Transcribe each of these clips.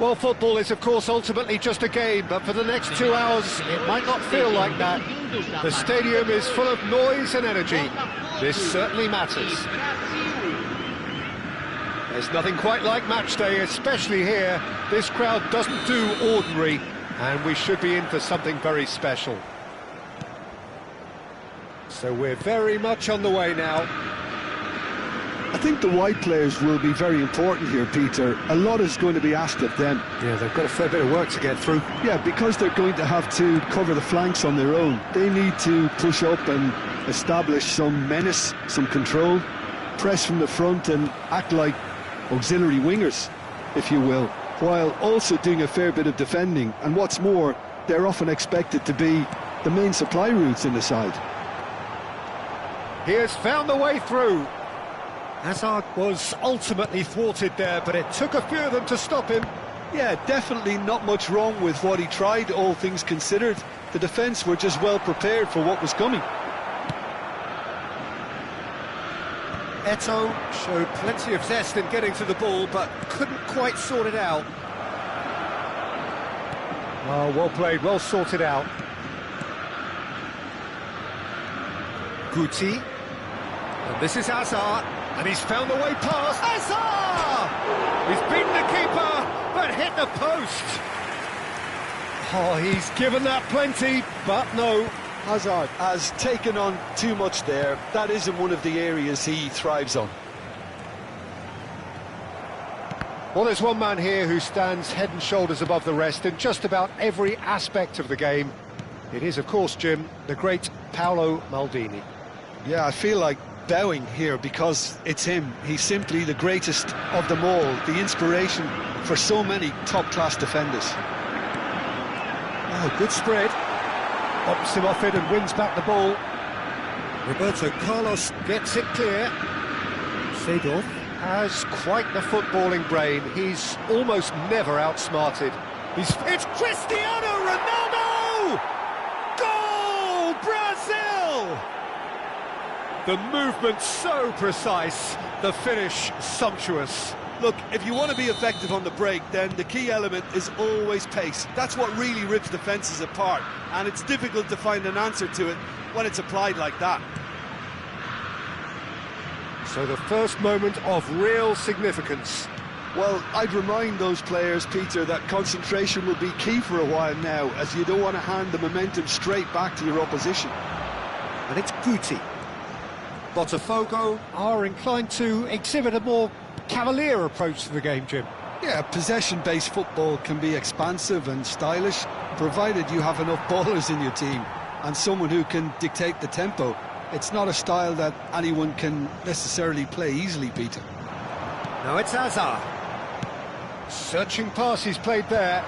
Well, football is, of course, ultimately just a game, but for the next 2 hours, it might not feel like that. The stadium is full of noise and energy. This certainly matters. There's nothing quite like match day, especially here. This crowd doesn't do ordinary, and we should be in for something very special. So we're very much on the way now. I think the wide players will be very important here, Peter. A lot is going to be asked of them. Yeah, they've got a fair bit of work to get through. Yeah, because they're going to have to cover the flanks on their own. They need to push up and establish some menace, some control, press from the front and act like auxiliary wingers, if you will, while also doing a fair bit of defending. And what's more, they're often expected to be the main supply routes in the side. He has found the way through. Hazard was ultimately thwarted there, but it took a few of them to stop him. Yeah, definitely not much wrong with what he tried, all things considered. The defence were just well prepared for what was coming. Eto'o showed plenty of zest in getting to the ball, but couldn't quite sort it out. Oh, well played, well sorted out. Guti. And this is Hazard. And he's found the way past. Hazard! He's beaten the keeper, but hit the post. Oh, he's given that plenty, but no. Hazard has taken on too much there. That isn't one of the areas he thrives on. Well, there's one man here who stands head and shoulders above the rest in just about every aspect of the game. It is, of course, Jim, the great Paolo Maldini. Yeah, I feel like bowing here because it's him. He's simply the greatest of them all, the inspiration for so many top-class defenders. Oh, good spread. Opts him off it and wins back the ball. Roberto Carlos gets it clear. Seedorf has quite the footballing brain. He's almost never outsmarted. It's Cristiano Ronaldo! Goal, Brazil! The movement so precise, the finish sumptuous. Look, if you want to be effective on the break, then the key element is always pace. That's what really rips defences apart, and it's difficult to find an answer to it when it's applied like that. So the first moment of real significance. Well, I'd remind those players, Peter, that concentration will be key for a while now, as you don't want to hand the momentum straight back to your opposition. And it's Guti. Botafogo are inclined to exhibit a more cavalier approach to the game, Jim. Yeah, possession-based football can be expansive and stylish, provided you have enough ballers in your team and someone who can dictate the tempo. It's not a style that anyone can necessarily play easily, Peter. Now it's Hazard. Searching pass he's played there.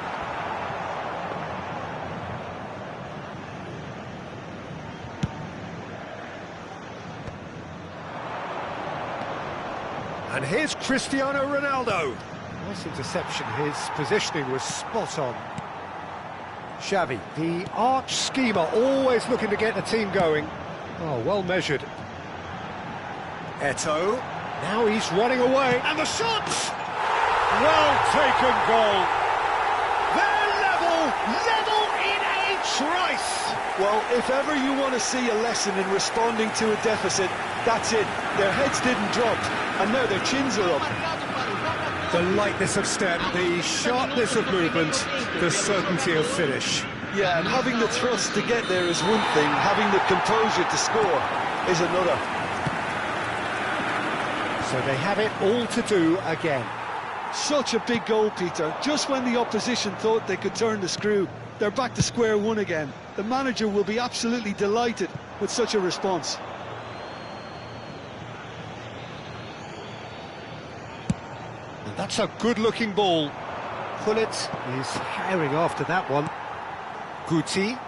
And here's Cristiano Ronaldo. Nice interception, his positioning was spot on. Xavi, the arch schemer, always looking to get the team going. Oh, well measured. Eto'o, now he's running away, and the shot! Well taken goal. They're level in a trice. Well, if ever you want to see a lesson in responding to a deficit, that's it. Their heads didn't drop, and now their chins are up. The lightness of step, the sharpness of movement, the certainty of finish. Yeah, and having the thrust to get there is one thing, having the composure to score is another. So they have it all to do again. Such a big goal, Peter. Just when the opposition thought they could turn the screw, they're back to square one again. The manager will be absolutely delighted with such a response. And that's a good-looking ball. Pullet is herring after that one. Guti.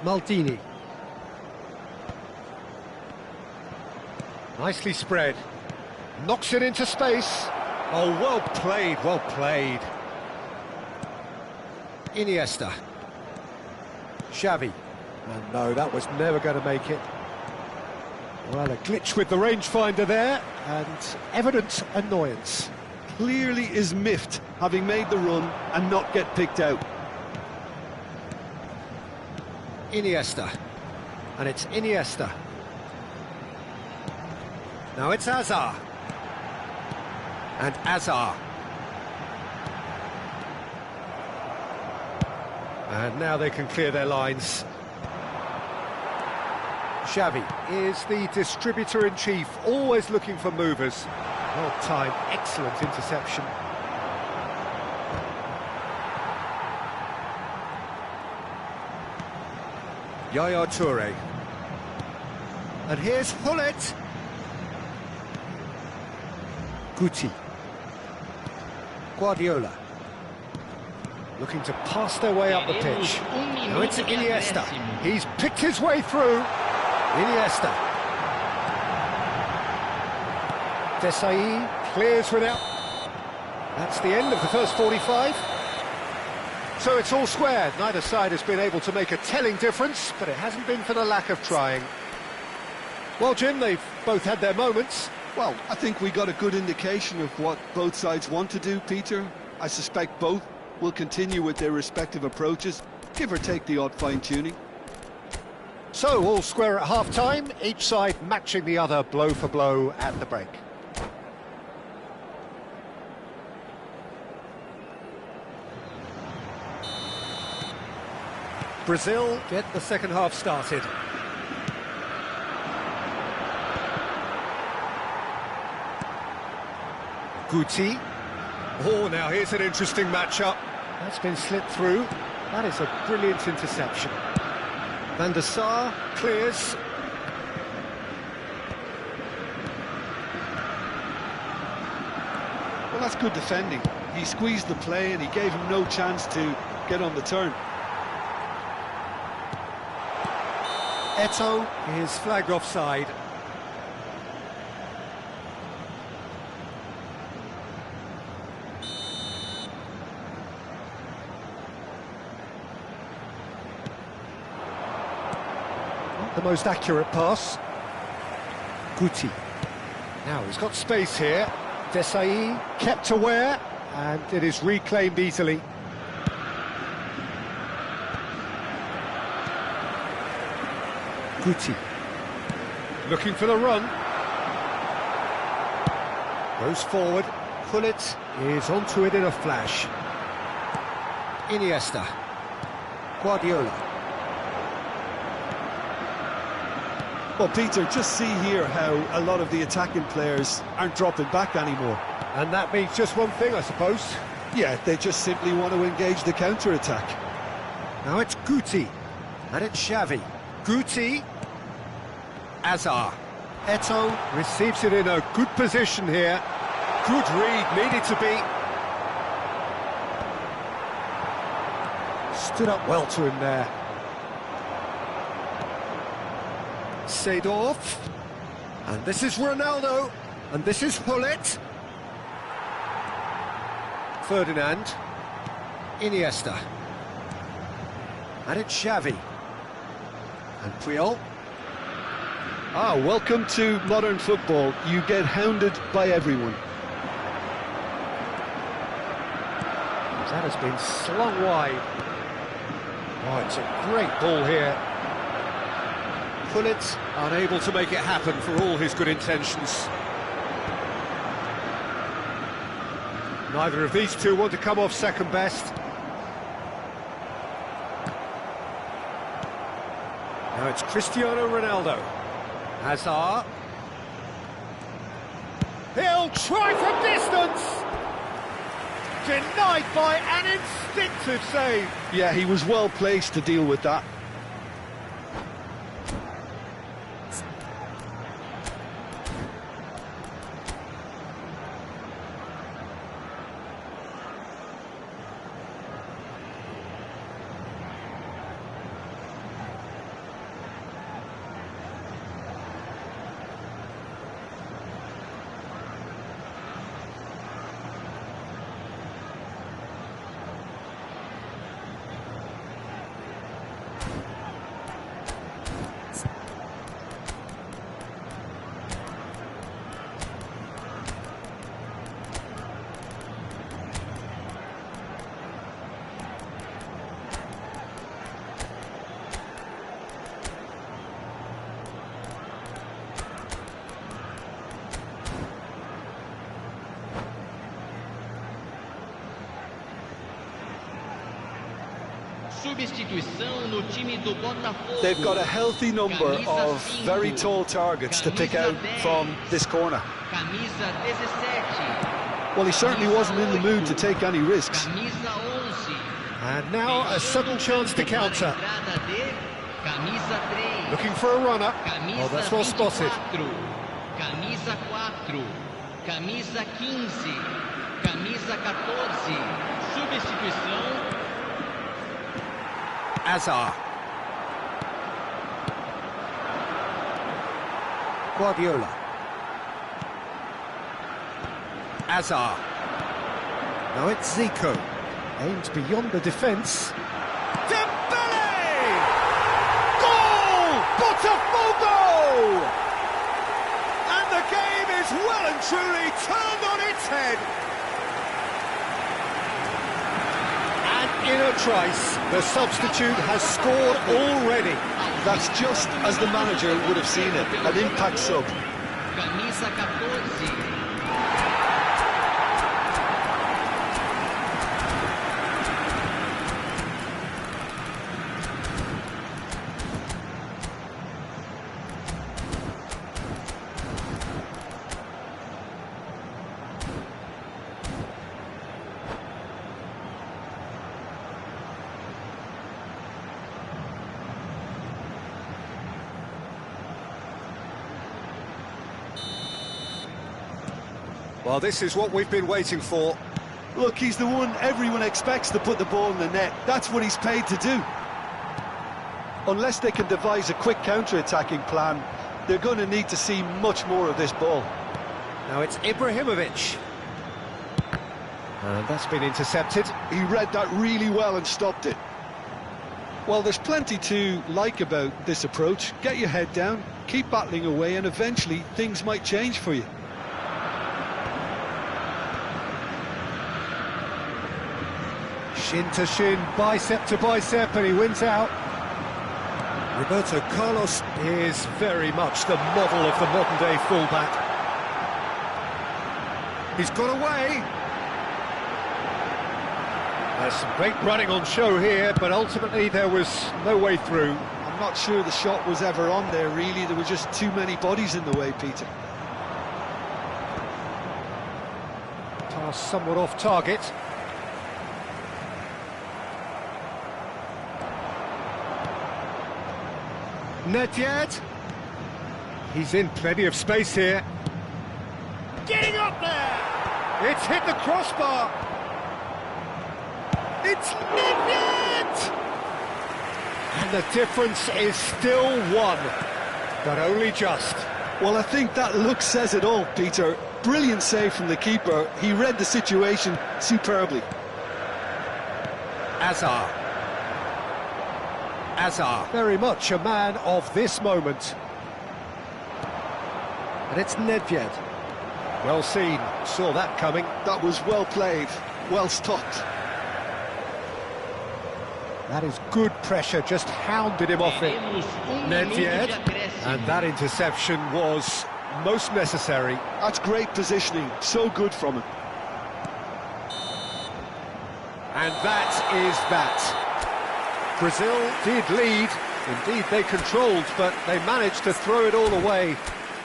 Maldini. Nicely spread. Knocks it into space. Oh, well played, well played. Iniesta. Xavi. And no, that was never going to make it. Well, a glitch with the rangefinder there, and evident annoyance. Clearly is miffed, having made the run and not get picked out. Iniesta. And it's Iniesta. Now it's Azar. And Azar. And now they can clear their lines. Xavi is the distributor-in-chief, always looking for movers. Well timed, excellent interception. Yaya Toure. And here's Hullet. Guti. Guardiola. Looking to pass their way up the pitch. Now it's Iniesta. He's picked his way through. Iniesta. Desailly clears without... That's the end of the first 45. So it's all square. Neither side has been able to make a telling difference, but it hasn't been for the lack of trying. Well, Jim, they've both had their moments. Well, I think we got a good indication of what both sides want to do, Peter. I suspect both will continue with their respective approaches, give or take the odd fine-tuning. So, all square at half-time, each side matching the other blow for blow at the break. Brazil get the second half started. Guti. Oh, now here's an interesting matchup. That's been slipped through. That is a brilliant interception. Van der Sar clears. Well, that's good defending. He squeezed the play and he gave him no chance to get on the turn. Eto'o is flagged offside. Not the most accurate pass. Guti. Now he's got space here. Desailly kept aware, and it is reclaimed easily. Guti. Looking for the run. Goes forward. Hullet is onto it in a flash. Iniesta. Guardiola. Well, Peter, just see here how a lot of the attacking players aren't dropping back anymore. And that means just one thing, I suppose. Yeah, they just simply want to engage the counter-attack. Now it's Guti. And it's Xavi. Guti. Azar. Eto'o receives it in a good position here. Good read, needed to be. Stood up well to him there. Seedorf. And this is Ronaldo. And this is Hullet. Ferdinand. Iniesta. And it's Xavi. And Puyol. Ah, welcome to modern football. You get hounded by everyone. That has been slung wide. Oh, it's a great ball here. Hullet unable to make it happen for all his good intentions. Neither of these two want to come off second best. Now it's Cristiano Ronaldo. Hazard. He'll try from distance! Denied by an instinctive save. Yeah, he was well placed to deal with that. substituição no time do Botafogo. They've got a healthy number of very tall targets to pick out from this corner. Camisa 17. Well, he certainly wasn't in the mood to take any risks. Camisa 11. And now a sudden chance to counter. Entrada de Camisa 3. Looking for a runner. Camisa Oh, that's well spotted. 24. Camisa 4. Camisa 15. Camisa 14. Substituição. Azar. Guardiola. Azar. Now it's Zico. Aims beyond the defence. Dembele! Goal! Botafogo! And the game is well and truly turned on its head. And in a trice, the substitute has scored already. That's just as the manager would have seen it, an impact sub. Camisa 14. Well, this is what we've been waiting for. Look, he's the one everyone expects to put the ball in the net. That's what he's paid to do. Unless they can devise a quick counter-attacking plan, they're going to need to see much more of this ball. Now it's Ibrahimovic. And that's been intercepted. He read that really well and stopped it. Well, there's plenty to like about this approach. Get your head down, keep battling away, and eventually things might change for you. Shin to shin, bicep to bicep, and he wins out. Roberto Carlos is very much the model of the modern-day fullback. He's got away. There's some great running on show here, but ultimately there was no way through. I'm not sure the shot was ever on there, really. There were just too many bodies in the way, Peter. Pass somewhat off target. Nedved. He's in plenty of space here. Getting up there! It's hit the crossbar. It's Nedved! And the difference is still one, but only just. Well, I think that look says it all, Peter. Brilliant save from the keeper. He read the situation superbly. Azar. Azar, very much a man of this moment. And it's Nedved. Well seen, saw that coming. That was well played, well stopped. That is good pressure, just hounded him off it. Nedved, and that interception was most necessary. That's great positioning, so good from him. And that is that. Brazil did lead, indeed they controlled, but they managed to throw it all away.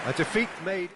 A defeat made...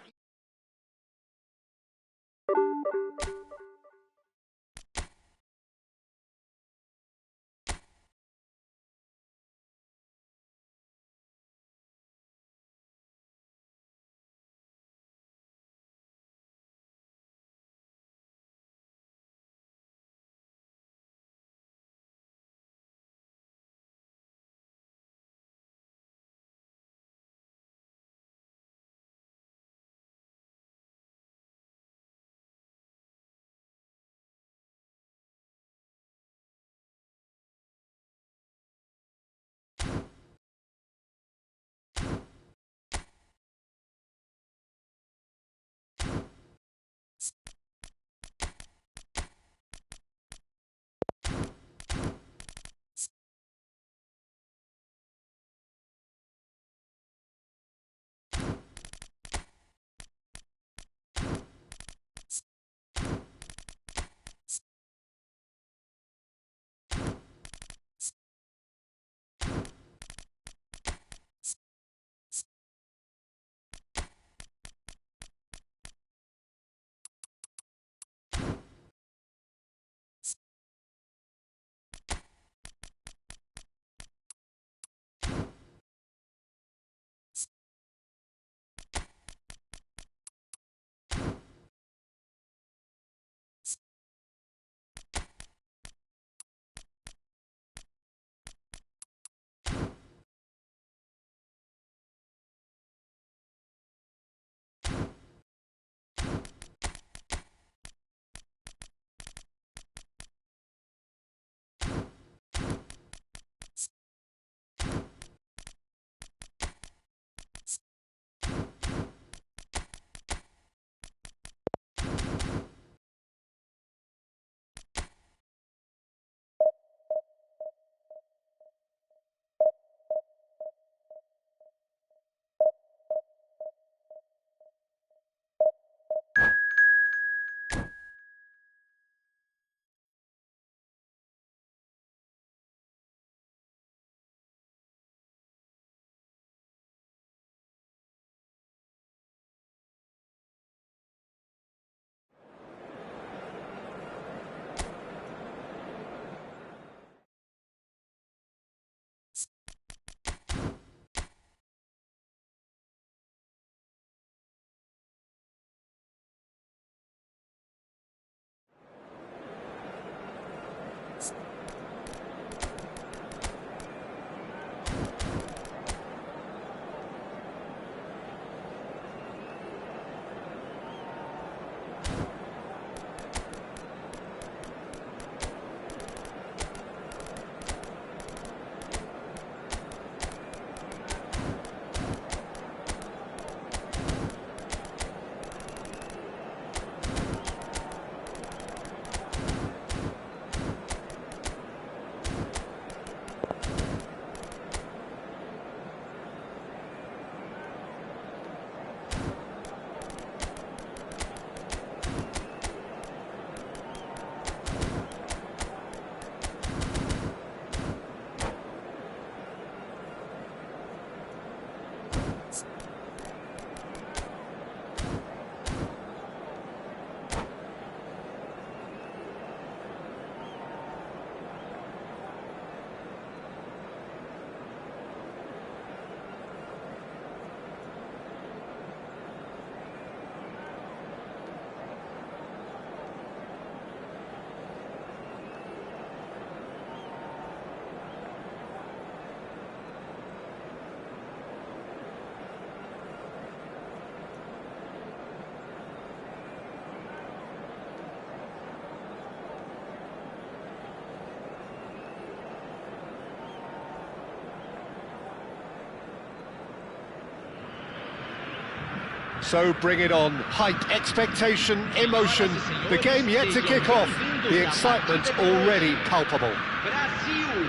So bring it on. Hype, expectation, emotion. The game yet to kick off. The excitement already palpable. Brasil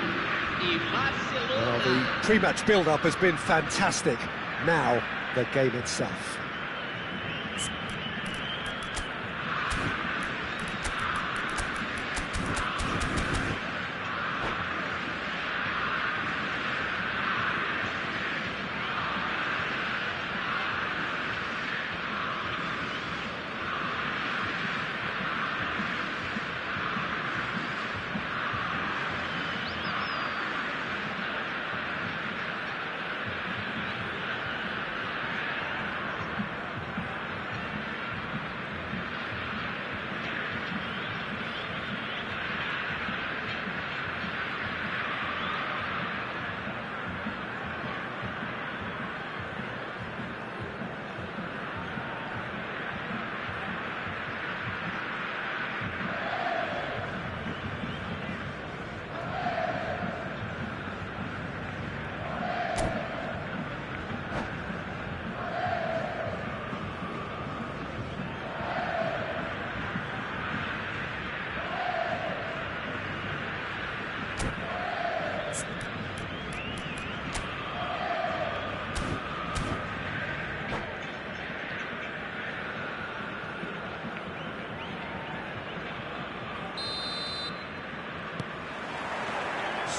e Well, Barcelona. the pre-match build-up has been fantastic. Now, the game itself.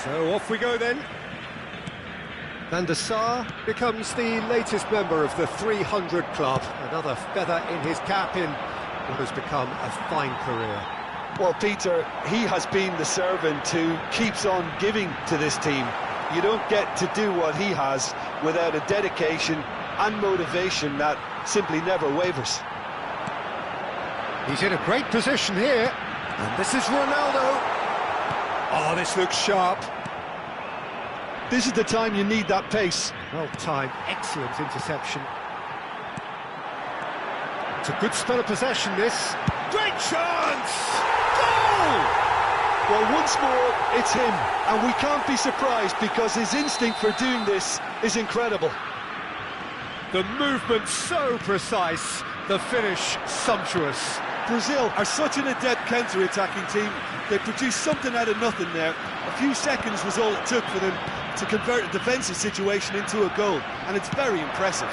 So off we go then. Van der Sar becomes the latest member of the 300 club. Another feather in his cap in what has become a fine career. Well, Peter, he has been the servant who keeps on giving to this team. You don't get to do what he has without a dedication and motivation that simply never wavers. He's in a great position here. And this is Ronaldo. Oh, this looks sharp. This is the time you need that pace. Well timed, excellent interception. It's a good spell of possession, this. Great chance! Goal! Well, once more, it's him. And we can't be surprised because his instinct for doing this is incredible. The movement so precise, the finish sumptuous. Brazil are such an adept counter-attacking team. They produced something out of nothing there. A few seconds was all it took for them to convert a defensive situation into a goal, and it's very impressive.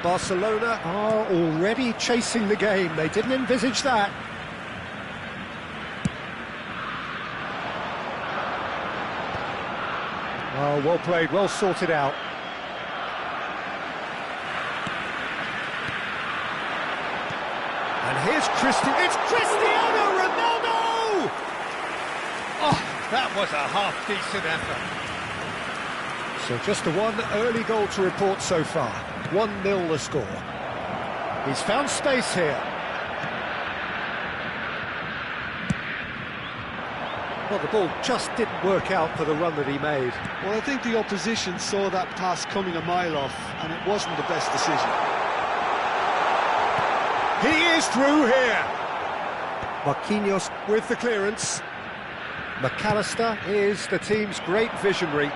Barcelona are already chasing the game. They didn't envisage that. Oh, well played, well sorted out. And here's it's Cristiano Ronaldo! Oh, that was a half-decent effort. So just the one early goal to report so far. 1-0 the score. He's found space here. Well, the ball just didn't work out for the run that he made. Well, I think the opposition saw that pass coming a mile off, and it wasn't the best decision. He is through here. Marquinhos with the clearance. McAllister is the team's great visionary.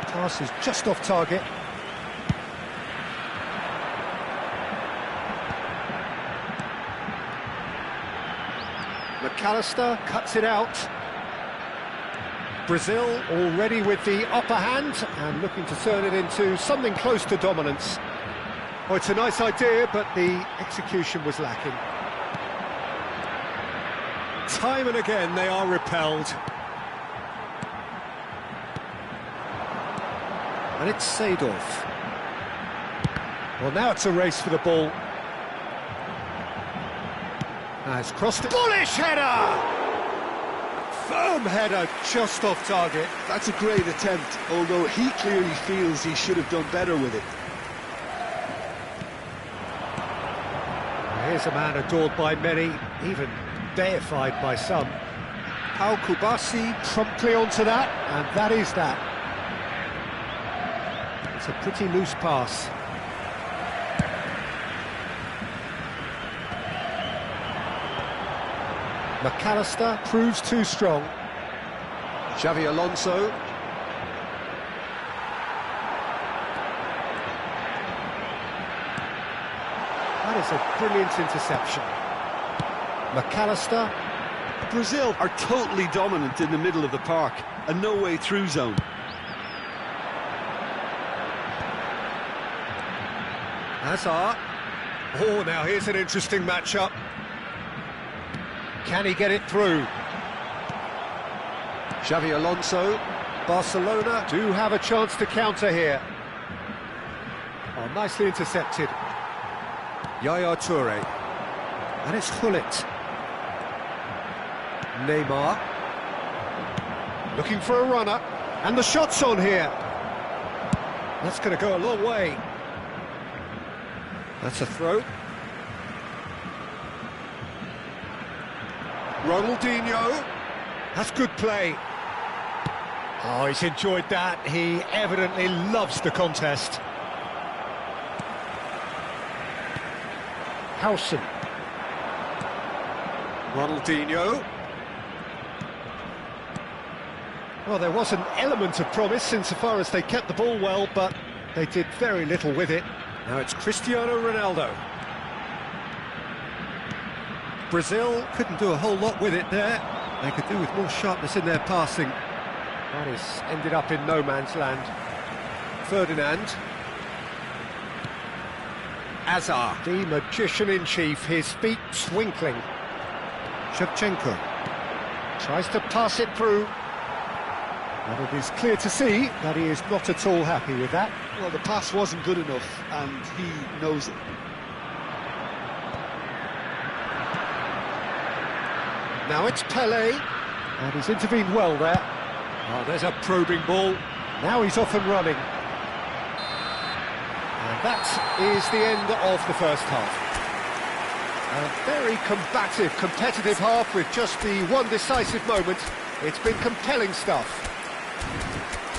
Pass is just off target. McAllister cuts it out. Brazil already with the upper hand and looking to turn it into something close to dominance. Oh, it's a nice idea, but the execution was lacking. Time and again they are repelled. And it's Seedorf. Well, now it's a race for the ball. Has crossed it. Bullish header! Firm header, just off target. That's a great attempt, although he clearly feels he should have done better with it. Here's a man adored by many, even deified by some. Pau Kubasi promptly onto that, and that is that. It's a pretty loose pass. McAllister proves too strong. Xavi Alonso. That is a brilliant interception. McAllister. Brazil are totally dominant in the middle of the park, a no-way through zone. Hazard. Oh, now here's an interesting matchup. Can he get it through? Xavi Alonso. Barcelona do have a chance to counter here. Oh, nicely intercepted. Yaya Toure. And it's Gullit. Neymar. Looking for a runner. And the shot's on here. That's going to go a long way. That's a throw. Ronaldinho. That's good play. Oh, he's enjoyed that. He evidently loves the contest. Howson. Ronaldinho. Well, there was an element of promise insofar as they kept the ball well, but they did very little with it. Now it's Cristiano Ronaldo. Brazil couldn't do a whole lot with it there. They could do with more sharpness in their passing. That has ended up in no man's land. Ferdinand. Hazard, the magician-in-chief, his feet twinkling. Shevchenko tries to pass it through. And it is clear to see that he is not at all happy with that. Well, the pass wasn't good enough, and he knows it. Now it's Pelé, and he's intervened well there. Oh, there's a probing ball. Now he's off and running. And that is the end of the first half. A very combative, competitive half with just the one decisive moment. It's been compelling stuff.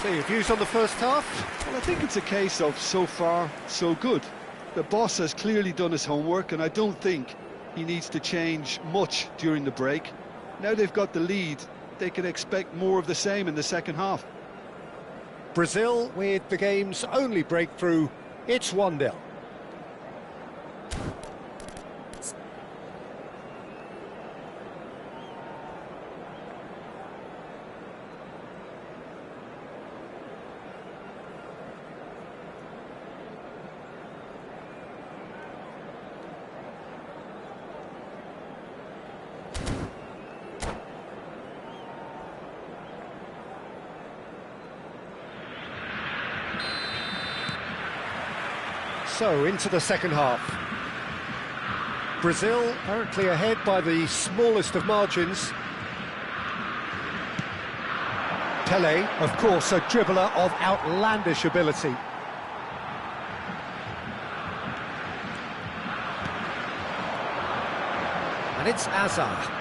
So your views on the first half? Well, I think it's a case of so far, so good. The boss has clearly done his homework, and I don't think he needs to change much during the break. Now they've got the lead, they can expect more of the same in the second half. Brazil with the game's only breakthrough. It's 1-0. So, into the second half. Brazil currently ahead by the smallest of margins. Pelé, of course, a dribbler of outlandish ability. And it's Hazard.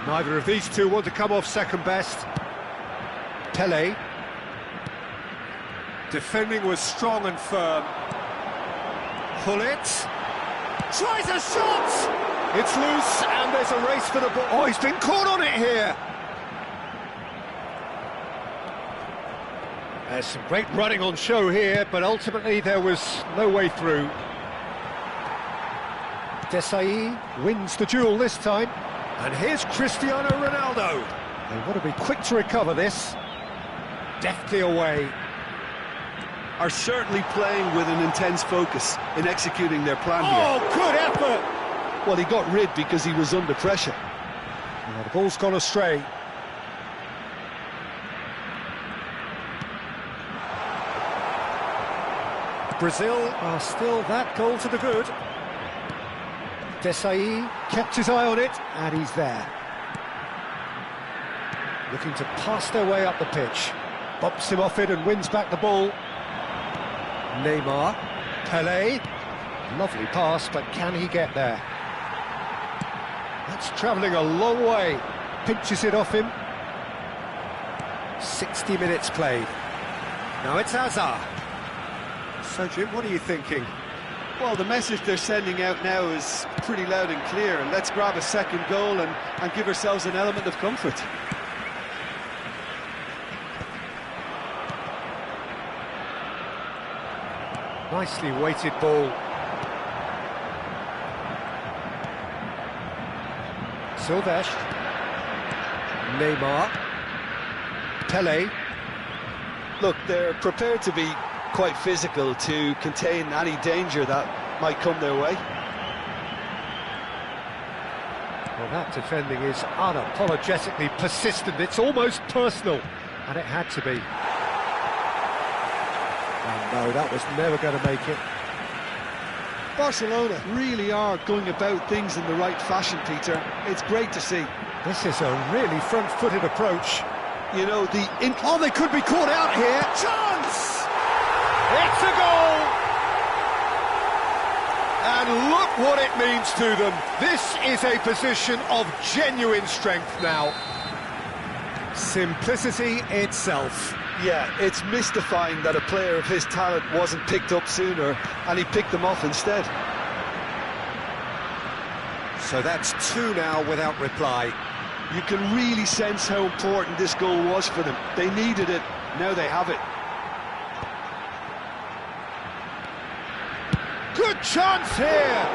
Neither of these two want to come off second best. Pelé. Defending was strong and firm. Gullit tries a shot! It's loose, and there's a race for the ball. Oh, he's been caught on it here! There's some great running on show here, but ultimately there was no way through. Desailly wins the duel this time. And here's Cristiano Ronaldo. They want to be quick to recover this. Deftly away. Are certainly playing with an intense focus in executing their plan here. Oh, good effort! Well, he got rid because he was under pressure. Well, the ball's gone astray. Brazil are still that goal to the good. Desailly kept his eye on it, and he's there. Looking to pass their way up the pitch. Bops him off it and wins back the ball. Neymar, Pelé, lovely pass, but can he get there? That's travelling a long way, pinches it off him. 60 minutes played. Now it's Hazard. So Jim, what are you thinking? Well, the message they're sending out now is pretty loud and clear. Let's grab a second goal and give ourselves an element of comfort. Nicely weighted ball. Silvestre. Neymar. Pele. Look, they're prepared to be quite physical to contain any danger that might come their way. Well, that defending is unapologetically persistent. It's almost personal, and it had to be. And no, that was never going to make it. Barcelona really are going about things in the right fashion, Peter. It's great to see. This is a really front-footed approach. You know, oh, they could be caught out here. Chance! It's a goal! And look what it means to them. This is a position of genuine strength now. Simplicity itself. Yeah, it's mystifying that a player of his talent wasn't picked up sooner, and he picked them off instead. So that's two now without reply. You can really sense how important this goal was for them. They needed it, now they have it. Good chance here!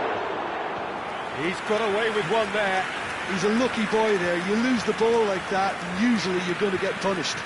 He's got away with one there. He's a lucky boy there. You lose the ball like that, and usually you're going to get punished.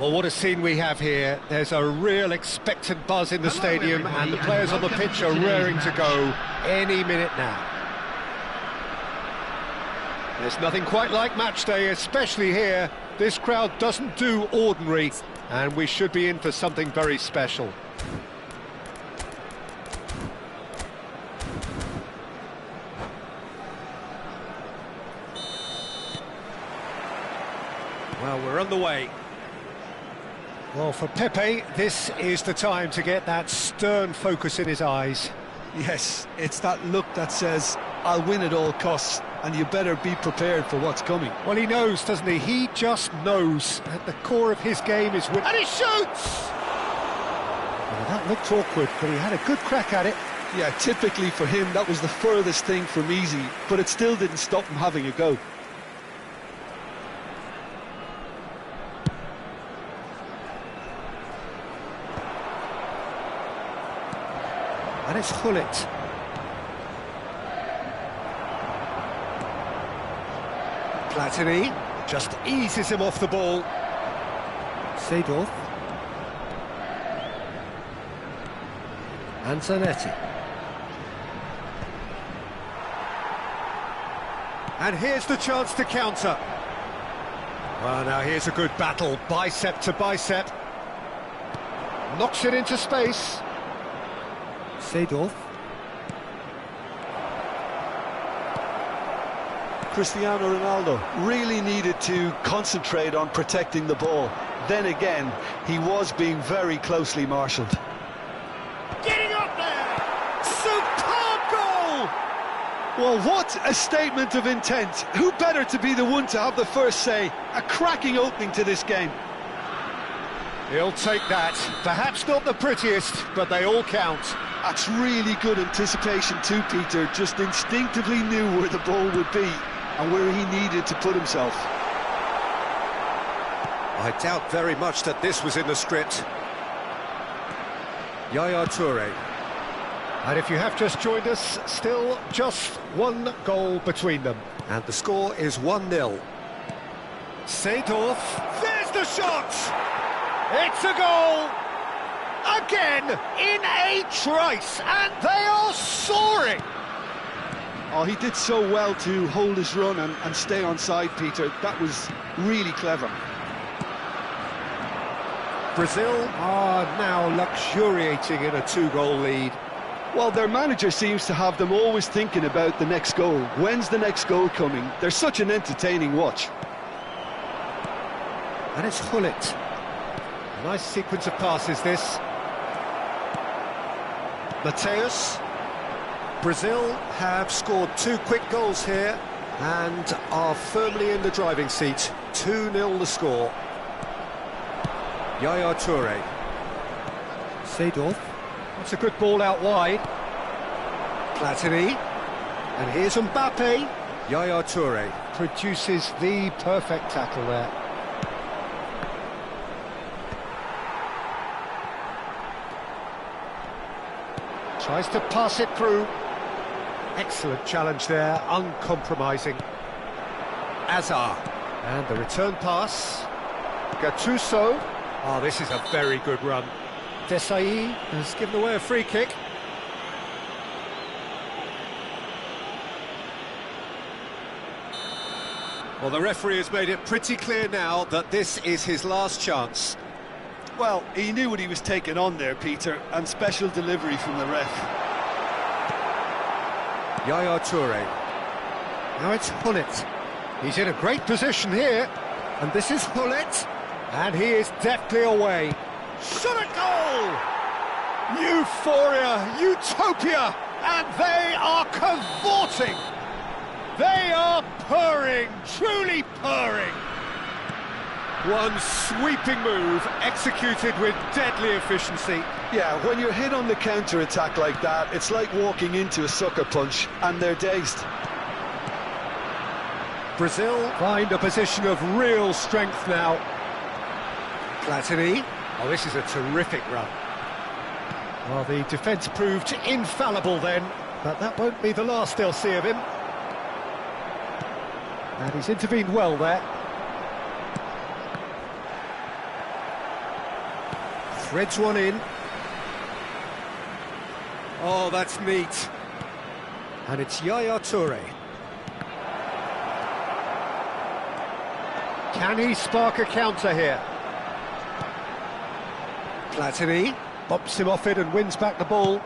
Well, what a scene we have here. There's a real expectant buzz in the stadium, and the players on the pitch are raring to go any minute now. There's nothing quite like match day, especially here. This crowd doesn't do ordinary, and we should be in for something very special. Well, we're on the way. Well, for Pepe, this is the time to get that stern focus in his eyes. Yes, it's that look that says, I'll win at all costs, and you better be prepared for what's coming. Well, he knows, doesn't he? He just knows. At the core of his game is win. And he shoots! Well, that looked awkward, but he had a good crack at it. Yeah, typically for him, that was the furthest thing from easy, but it still didn't stop him having a go. And it's Gullit. Platini just eases him off the ball. Seedorf. And Zanetti. And here's the chance to counter. Well, now here's a good battle, bicep to bicep. Knocks it into space. Seedorf. Cristiano Ronaldo really needed to concentrate on protecting the ball. Then again, he was being very closely marshalled. Getting up there! Superb goal! Well, what a statement of intent. Who better to be the one to have the first say? A cracking opening to this game. He'll take that. Perhaps not the prettiest, but they all count. That's really good anticipation too, Peter. Just instinctively knew where the ball would be and where he needed to put himself. I doubt very much that this was in the script. Yaya Toure. And if you have just joined us, still just one goal between them. And the score is 1-0. Seedorf. There's the shot! It's a goal! Again, in a trice, and they are soaring! Oh, he did so well to hold his run and stay on side, Peter. That was really clever. Brazil are now luxuriating in a two-goal lead. Well, their manager seems to have them always thinking about the next goal. When's the next goal coming? They're such an entertaining watch. And it's Gullit. Nice sequence of passes, this. Mateus. Brazil have scored two quick goals here and are firmly in the driving seat. 2-0 the score. Yaya Toure. Seedorf. That's a good ball out wide. Platini. And here's Mbappe. Yaya Toure produces the perfect tackle there. Tries to pass it through. Excellent challenge there, uncompromising. Azar. And the return pass. Gattuso. Oh, this is a very good run. Desai has given away a free kick. Well, the referee has made it pretty clear now that this is his last chance. Well, he knew what he was taking on there, Peter, and special delivery from the ref. Yaya Toure. Now it's Gullit. He's in a great position here. And this is Gullit. And he is deftly away. Shot a goal! Euphoria, utopia, and they are cavorting. They are purring, truly purring. One sweeping move, executed with deadly efficiency. Yeah, when you're hit on the counter-attack like that, it's like walking into a sucker punch, and they're dazed. Brazil find a position of real strength now. Platini. Oh, this is a terrific run. Well, the defence proved infallible then, but that won't be the last they'll see of him. And he's intervened well there. Threads one in. Oh, that's neat. And it's Yaya Toure. Can he spark a counter here? Platini bops him off it and wins back the ball.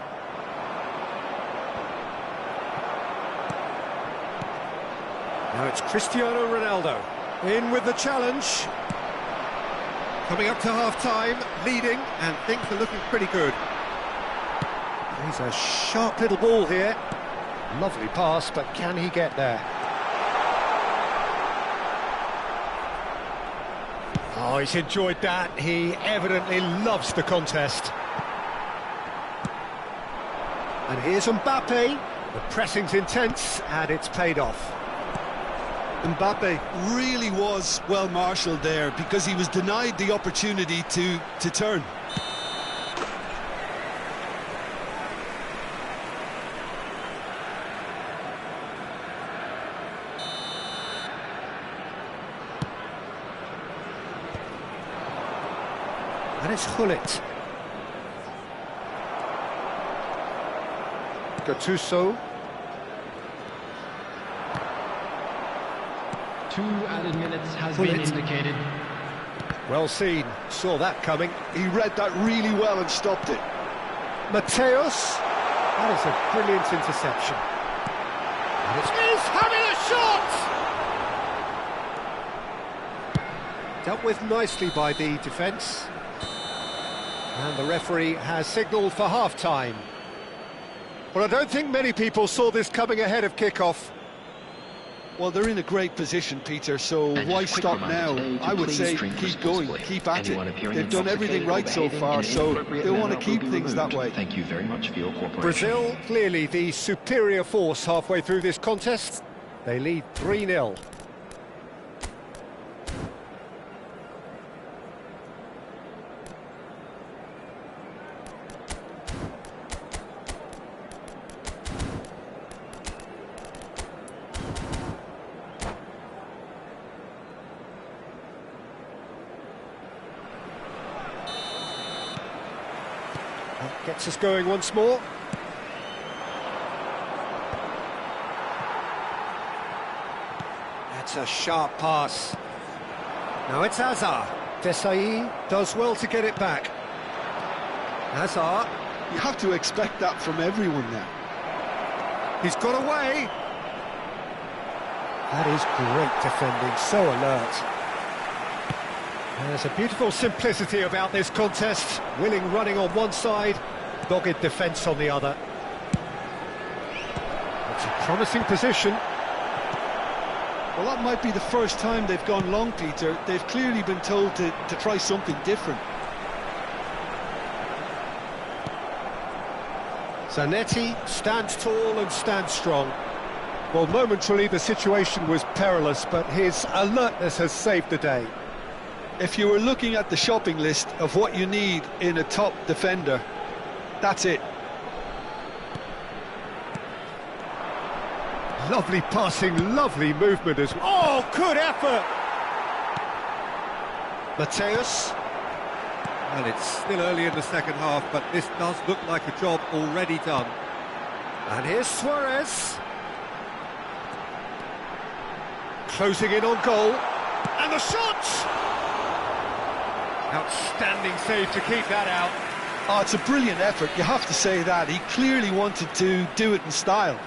Now it's Cristiano Ronaldo in with the challenge. Coming up to half-time, leading, and things are looking pretty good. He's a sharp little ball here. Lovely pass, but can he get there? Oh, he's enjoyed that. He evidently loves the contest. And here's Mbappe. The pressing's intense, and it's paid off. Mbappe really was well marshalled there because he was denied the opportunity to turn. And it's Gullit. Gattuso. 2 added minutes has been indicated. Well seen, saw that coming. He read that really well and stopped it. Mateus. That is a brilliant interception. And he's having a shot! Dealt with nicely by the defence. And the referee has signalled for half-time. Well, I don't think many people saw this coming ahead of kick-off. Well, they're in a great position, Peter, so why stop now? I would say keep going, keep at it. They've done everything right so far, so they want to keep things that way. Thank you very much for your cooperation. Brazil, clearly the superior force halfway through this contest. They lead 3-0. Gets us going once more. That's a sharp pass. Now it's Hazard. Desailly does well to get it back. Hazard. You have to expect that from everyone now. He's got away. That is great defending, so alert. There's a beautiful simplicity about this contest. Willing running on one side, dogged defence on the other. It's a promising position. Well, that might be the first time they've gone long, Peter. They've clearly been told to try something different. Zanetti stands tall and stands strong. Well, momentarily the situation was perilous, but his alertness has saved the day. If you were looking at the shopping list of what you need in a top defender, that's it. Lovely passing, lovely movement as well. Oh, good effort! Mateus. Well, it's still early in the second half, but this does look like a job already done. And here's Suarez. Closing in on goal. And the shot! Outstanding save to keep that out. Oh, it's a brilliant effort, you have to say that. He clearly wanted to do it in style.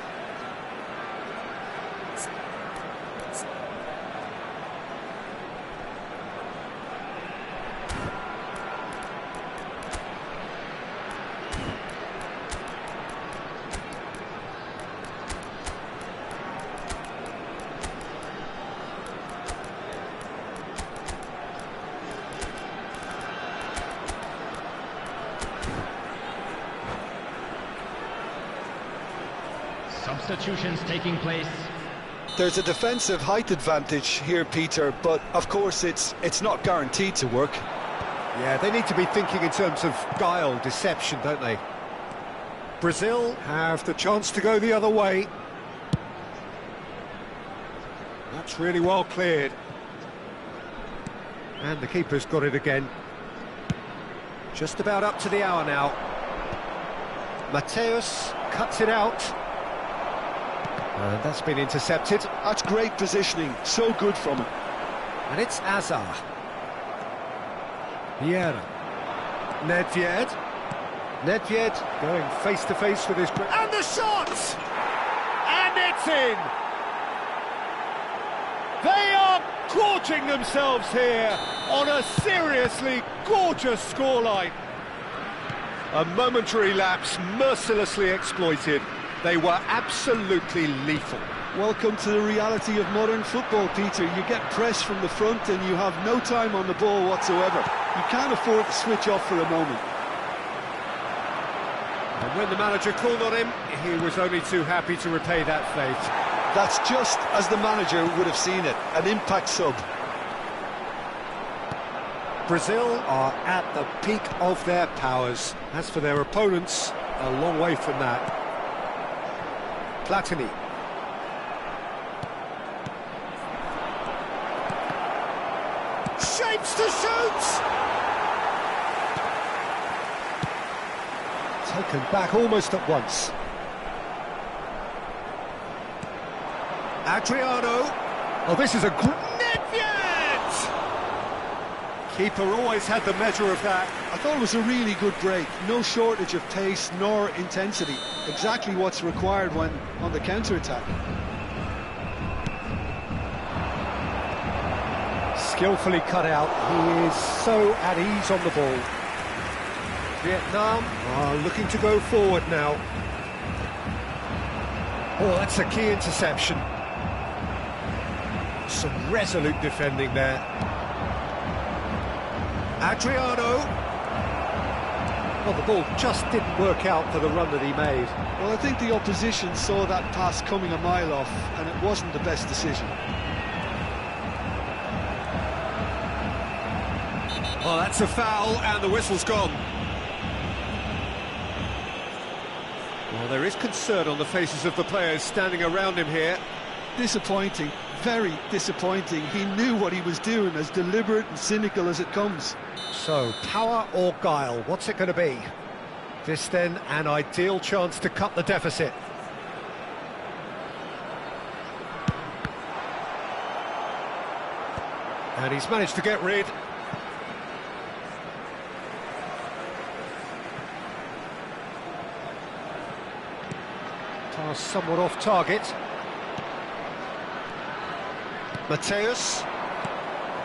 Substitutions taking place. There's a defensive height advantage here, Peter, but of course it's not guaranteed to work. Yeah, they need to be thinking in terms of guile, deception, don't they? Brazil have the chance to go the other way. That's really well cleared. And the keeper's got it again. Just about up to the hour now. Mateus cuts it out. And that's been intercepted. That's great positioning, so good from him. And it's Azar. Vieira. Nedved. Nedved going face-to-face with his... And the shot! And it's in! They are gorging themselves here on a seriously gorgeous scoreline. A momentary lapse mercilessly exploited. They were absolutely lethal. Welcome to the reality of modern football, Peter. You get pressed from the front and you have no time on the ball whatsoever. You can't afford to switch off for a moment. And when the manager called on him, he was only too happy to repay that faith. That's just as the manager would have seen it, an impact sub. Brazil are at the peak of their powers. As for their opponents, a long way from that. Platini. Shapes to shoot! Taken back almost at once. Adriano. Oh, this is a Nedved! Keeper always had the measure of that. I thought it was a really good break. No shortage of pace nor intensity. Exactly what's required when on the counter-attack. Skillfully cut out. He is so at ease on the ball. Vietnam are looking to go forward now. Oh, that's a key interception. Some resolute defending there. Adriano. Well, the ball just didn't work out for the run that he made. Well, I think the opposition saw that pass coming a mile off, and it wasn't the best decision. Oh, that's a foul, and the whistle's gone. Well, there is concern on the faces of the players standing around him here. Disappointing, very disappointing. He knew what he was doing, as deliberate and cynical as it comes. So, power or guile, what's it going to be? This then, an ideal chance to cut the deficit. And he's managed to get rid. Pass somewhat off target. Mateus.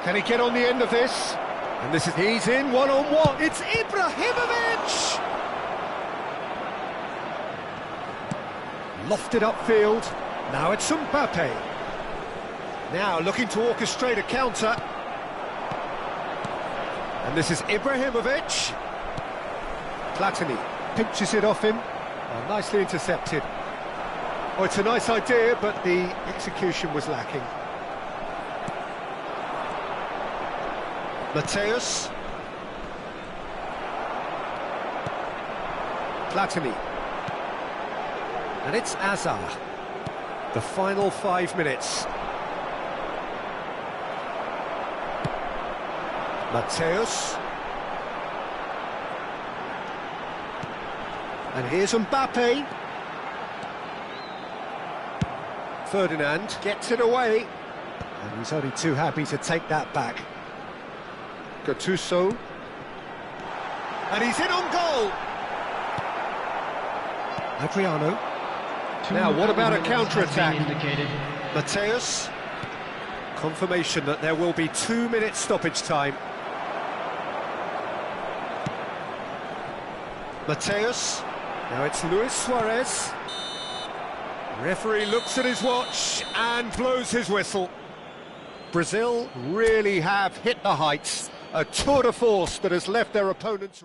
Can he get on the end of this? And this is... He's in one-on-one. It's Ibrahimovic! Lofted upfield. Now it's Mbappe. Now looking to orchestrate a counter. And this is Ibrahimovic. Platini pinches it off him. Oh, nicely intercepted. Oh, it's a nice idea, but the execution was lacking. Mateus. Platini. And it's Azar. The final 5 minutes. Mateus. And here's Mbappe. Ferdinand gets it away. And he's only too happy to take that back. Gattuso. And he's in on goal. Adriano. Now, what about a counter-attack? Mateus. Confirmation that there will be 2 minutes stoppage time. Mateus. Now it's Luis Suarez. Referee looks at his watch and blows his whistle. Brazil really have hit the heights. A tour de force that has left their opponents...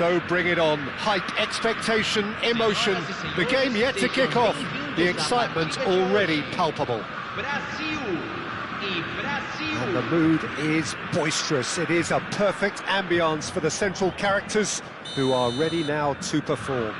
So bring it on. Hype, expectation, emotion. The game yet to kick off. The excitement already palpable. And the mood is boisterous. It is a perfect ambience for the central characters who are ready now to perform.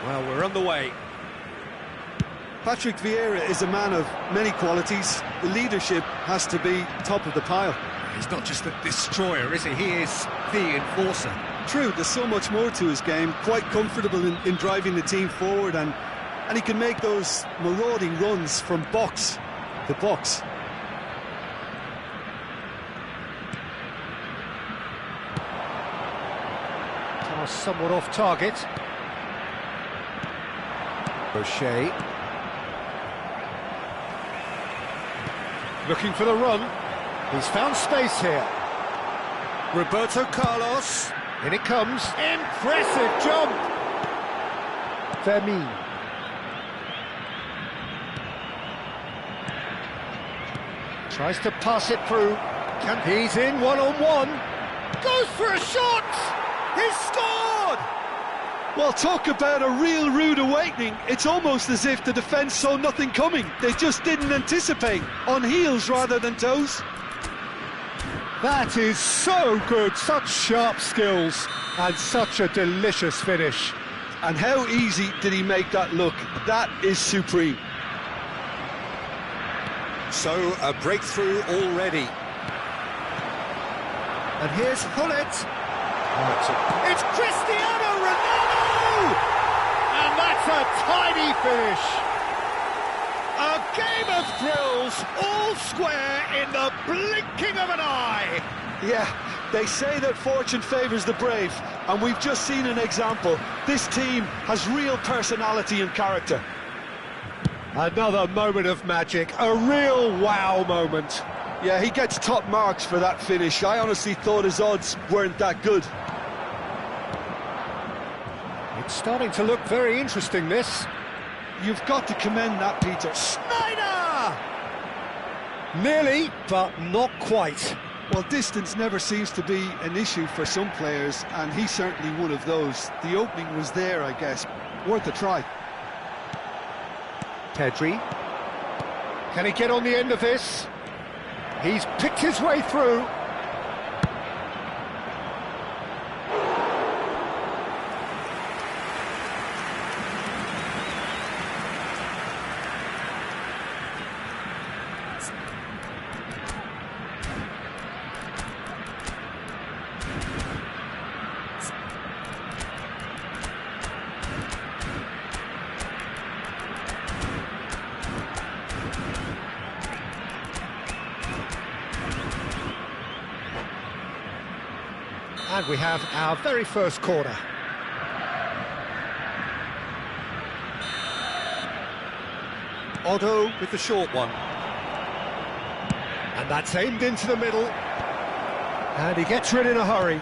Well, we're on the way. Patrick Vieira is a man of many qualities. The leadership has to be top of the pile. He's not just a destroyer, is he? He is the enforcer. True, there's so much more to his game. Quite comfortable in driving the team forward, and he can make those marauding runs from box to box. Pass somewhat off target. O'Shea. Looking for the run. He's found space here. Roberto Carlos. In it comes. Impressive jump. Fermin. Tries to pass it through. He's in one-on-one. Goes for a shot. He's scored. Well, talk about a real rude awakening. It's almost as if the defence saw nothing coming. They just didn't anticipate. On heels rather than toes. That is so good. Such sharp skills and such a delicious finish. And how easy did he make that look? That is supreme. So, a breakthrough already. And here's Hullet. Oh, it's Cristiano Ronaldo! And that's a tidy finish. A game of thrills, all square in the blinking of an eye. Yeah, they say that fortune favours the brave, and we've just seen an example. This team has real personality and character. Another moment of magic, a real wow moment. Yeah, he gets top marks for that finish. I honestly thought his odds weren't that good. It's starting to look very interesting, this. You've got to commend that, Peter. Sneijder! Nearly, but not quite. Well, distance never seems to be an issue for some players, and he's certainly one of those. The opening was there, I guess. Worth a try. Pedri. Can he get on the end of this? He's picked his way through. And we have our very first corner. Otto with the short one. And that's aimed into the middle. And he gets rid in a hurry.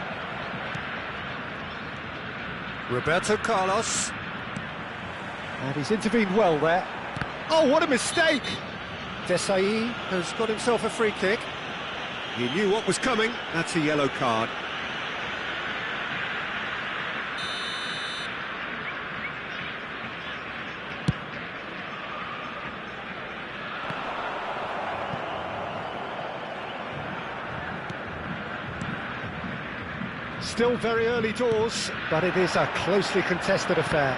Roberto Carlos. And he's intervened well there. Oh, what a mistake! Desailly has got himself a free kick. He knew what was coming. That's a yellow card. Still very early doors, but it is a closely contested affair.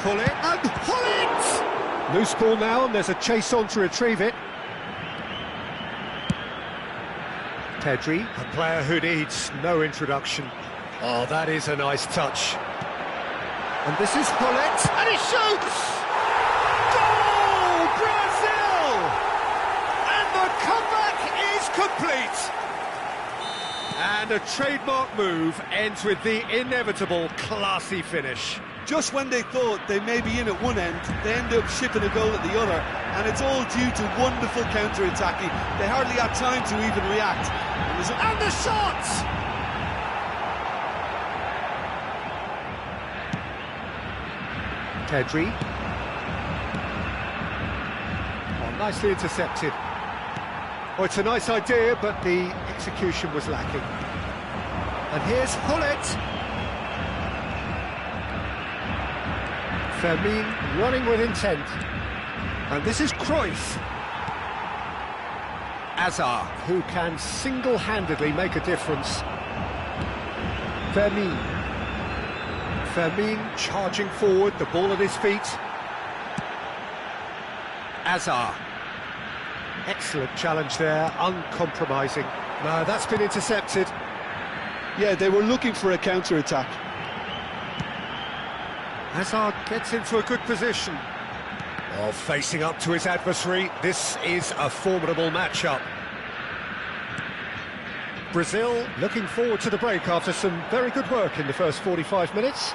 Hullet, and Hullet! Loose ball now, and there's a chase on to retrieve it. Pedri, a player who needs no introduction. Oh, that is a nice touch. And this is Hullet, and he shoots! Goal, Brazil! And the comeback is complete. And a trademark move ends with the inevitable classy finish. Just when they thought they may be in at one end, they end up shipping a goal at the other, and it's all due to wonderful counter-attacking. They hardly had time to even react. And the shot! Pedri. Oh, nicely intercepted. Oh, it's a nice idea, but the execution was lacking. And here's Hullet. Fermin running with intent. And this is Cruyff. Hazard, who can single-handedly make a difference. Fermin charging forward, the ball at his feet. Hazard. Excellent challenge there, uncompromising. No, that's been intercepted. Yeah, they were looking for a counter-attack. Hazard gets into a good position. Well, facing up to his adversary, this is a formidable matchup. Brazil looking forward to the break after some very good work in the first 45 minutes.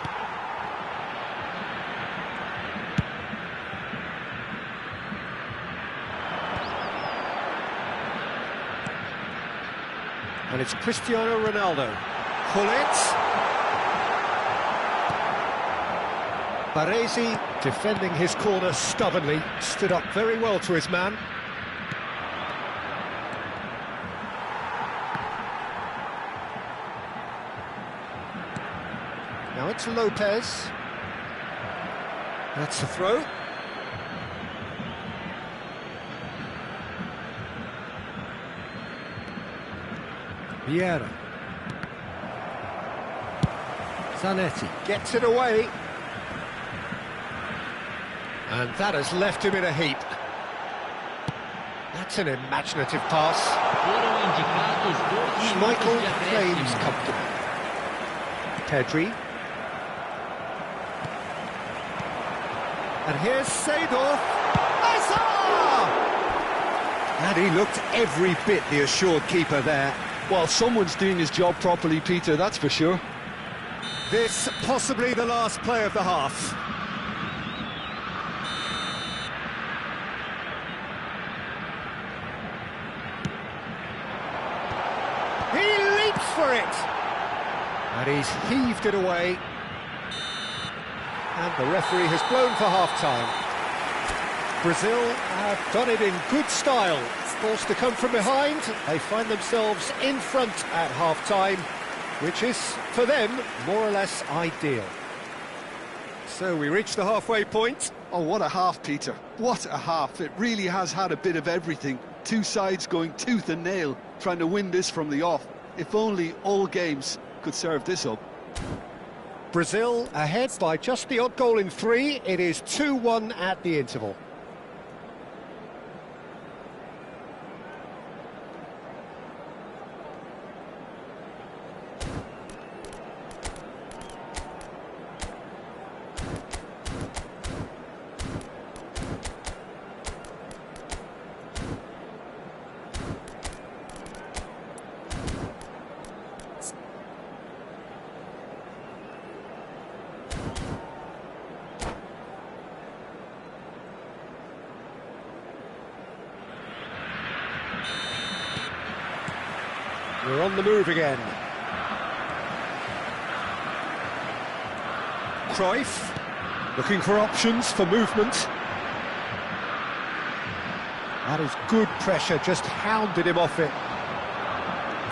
And it's Cristiano Ronaldo. Hullet. Baresi defending his corner stubbornly, stood up very well to his man. Now it's Lopez. That's a throw. Vieira. Zanetti gets it away. And that has left him in a heap. That's an imaginative pass. Schmeichel claims comfortable. Pedri. And here's Seedorf. Hazard! And he looked every bit the assured keeper there. Well, someone's doing his job properly, Peter, that's for sure. This possibly the last play of the half. He leaps for it! And he's heaved it away. And the referee has blown for half-time. Brazil have done it in good style. Forced to come from behind, they find themselves in front at half-time, which is, for them, more or less ideal. So we reach the halfway point. Oh, what a half, Peter. What a half. It really has had a bit of everything. Two sides going tooth and nail, trying to win this from the off. If only all games could serve this up. Brazil ahead by just the odd goal in 3. It is 2-1 at the interval. We're on the move again. Cruyff, looking for options for movement. That is good pressure, just hounded him off it.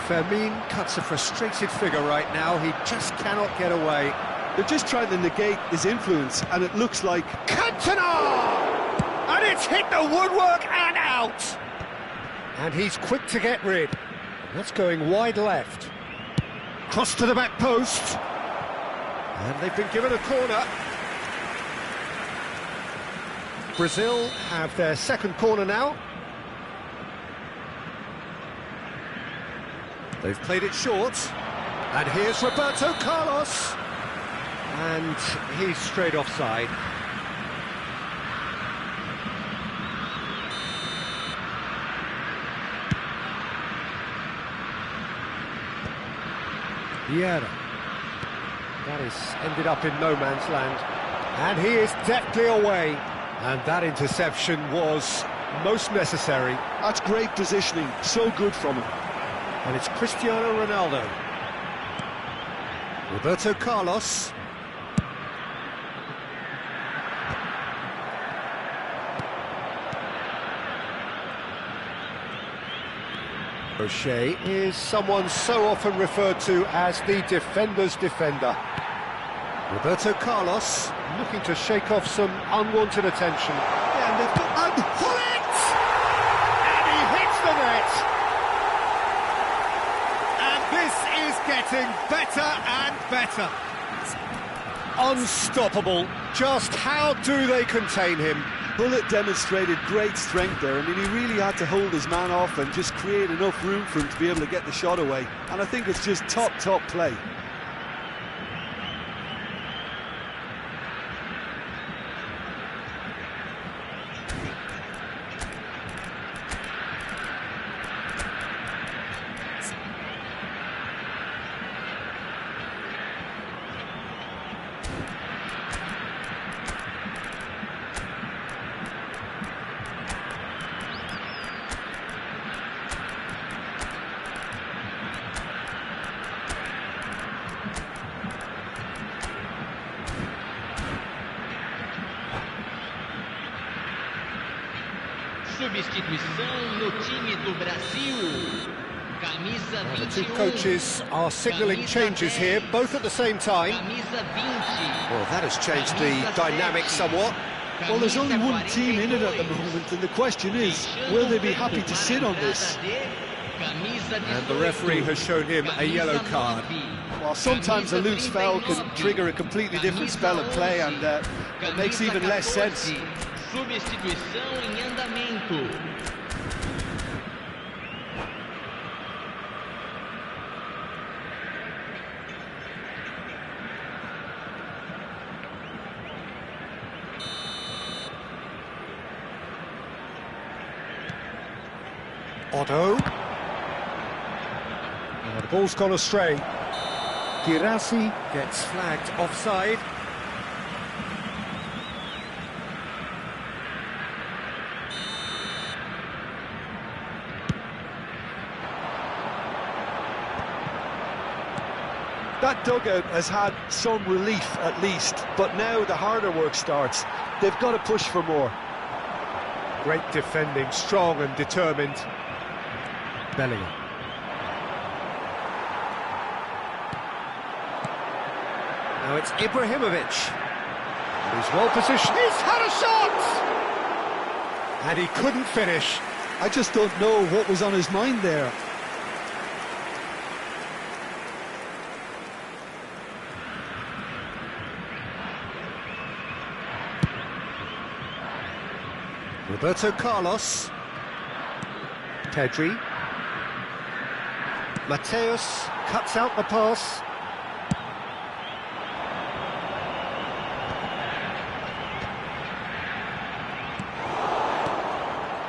Fermin cuts a frustrated figure right now, he just cannot get away. They're just trying to negate his influence, and it looks like... Cantona! And it's hit the woodwork and out! And he's quick to get rid. That's going wide left. Cross to the back post. And they've been given a corner. Brazil have their second corner now. They've played it short. And here's Roberto Carlos. And he's straight offside. Vieira. That is ended up in no man's land. And he is deftly away. And that interception was most necessary. That's great positioning, so good from him. And it's Cristiano Ronaldo. Roberto Carlos. O'Shea is someone so often referred to as the defender's defender. Roberto Carlos looking to shake off some unwanted attention. Yeah, and they've got... Pull it! And he hits the net! And this is getting better and better. Unstoppable. Just how do they contain him? Bullet demonstrated great strength there. I mean, he really had to hold his man off and just create enough room for him to be able to get the shot away. And I think it's just top play. Substituição no time do Brasil. Camisa 21. The two coaches are signalling changes here, both at the same time. Camisa 20. Well, that has changed the dynamic somewhat. Well, there's only one team in it at the moment, and the question is, will they be happy to sit on this? And the referee has shown him a yellow card. Well, sometimes a loose foul can trigger a completely different spell of play, and it makes even less sense. Substituição em andamento. Otto. And the ball's gone astray. Girassi gets flagged offside. That dugout has had some relief at least, but now the harder work starts. They've got to push for more. Great defending, strong and determined. Bellingham. Now it's Ibrahimovic. And he's well positioned. He's had a shot! And he couldn't finish. I just don't know what was on his mind there. Roberto Carlos. Pedri. Mateus cuts out the pass.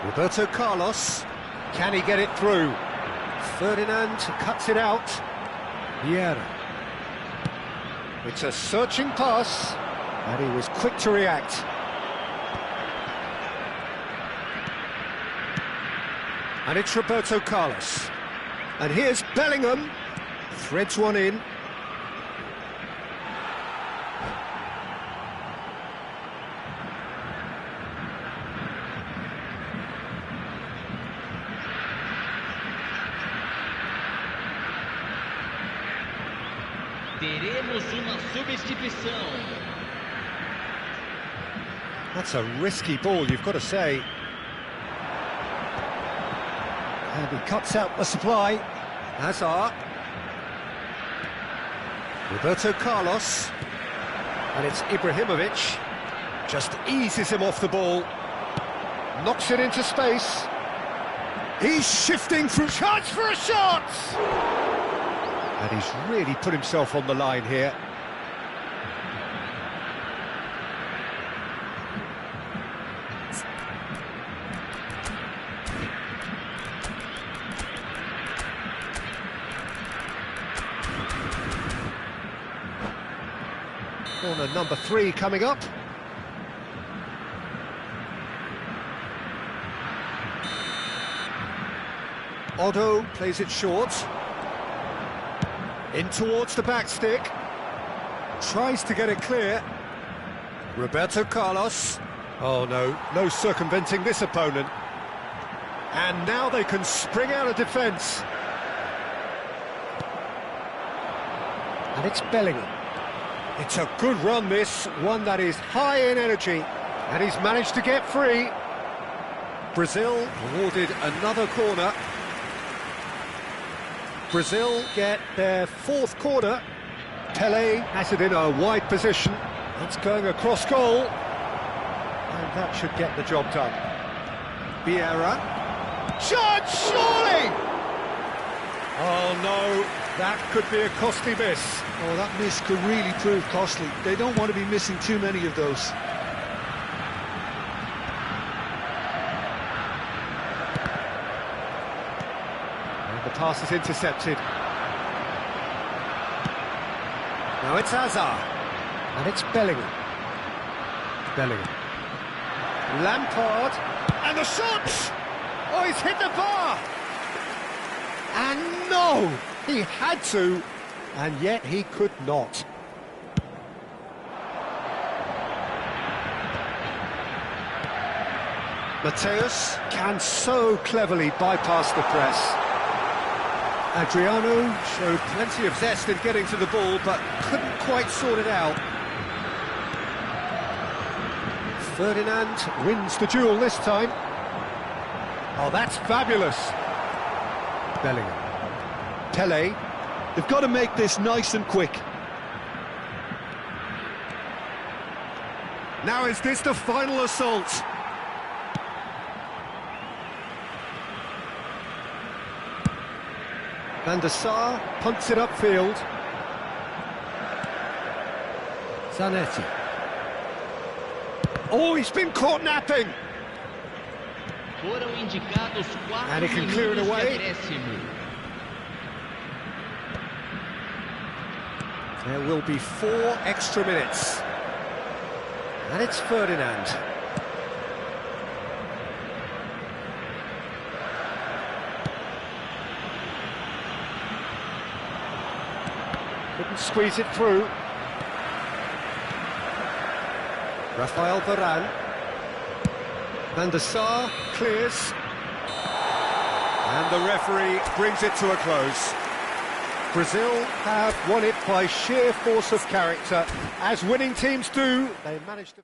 Roberto Carlos. Can he get it through? Ferdinand cuts it out. Vieira. It's a searching pass, and he was quick to react. And it's Roberto Carlos. And here's Bellingham. Threads one in. Teremos uma substituição. That's a risky ball, you've got to say. And he cuts out the supply. Hazard. Roberto Carlos. And it's Ibrahimovic. Just eases him off the ball. Knocks it into space. He's shifting through. Chance for a shot! And he's really put himself on the line here. 1 and number 3 coming up. Otto plays it short. In towards the back stick. Tries to get it clear. Roberto Carlos. Oh no, no circumventing this opponent. And now they can spring out of defence. And it's Bellingham. It's a good run, this, one that is high in energy. And he's managed to get free. Brazil awarded another corner. Brazil get their 4th corner. Pelé has it in a wide position. It's going across goal. And that should get the job done. Vieira. Shot, surely! Oh no, that could be a costly miss. Oh, that miss could really prove costly. They don't want to be missing too many of those. And the pass is intercepted. Now it's Hazard. And it's Bellingham. Bellingham. Lampard. And the shot! Oh, he's hit the bar! And no! He had to, and yet he could not. Mateus can so cleverly bypass the press. Adriano showed plenty of zest in getting to the ball, but couldn't quite sort it out. Ferdinand wins the duel this time. Oh, that's fabulous. Bellingham. Pelé. They've got to make this nice and quick. Now is this the final assault? Van der Sar punts it upfield. Zanetti. Oh, he's been caught napping. Foram indicados 4 And he can clear it minutos de away. acréscimo. There will be 4 extra minutes. And it's Ferdinand. Couldn't squeeze it through. Rafael Varane. Van der Sar clears. And the referee brings it to a close. Brazil have won it by sheer force of character. As winning teams do, they managed to...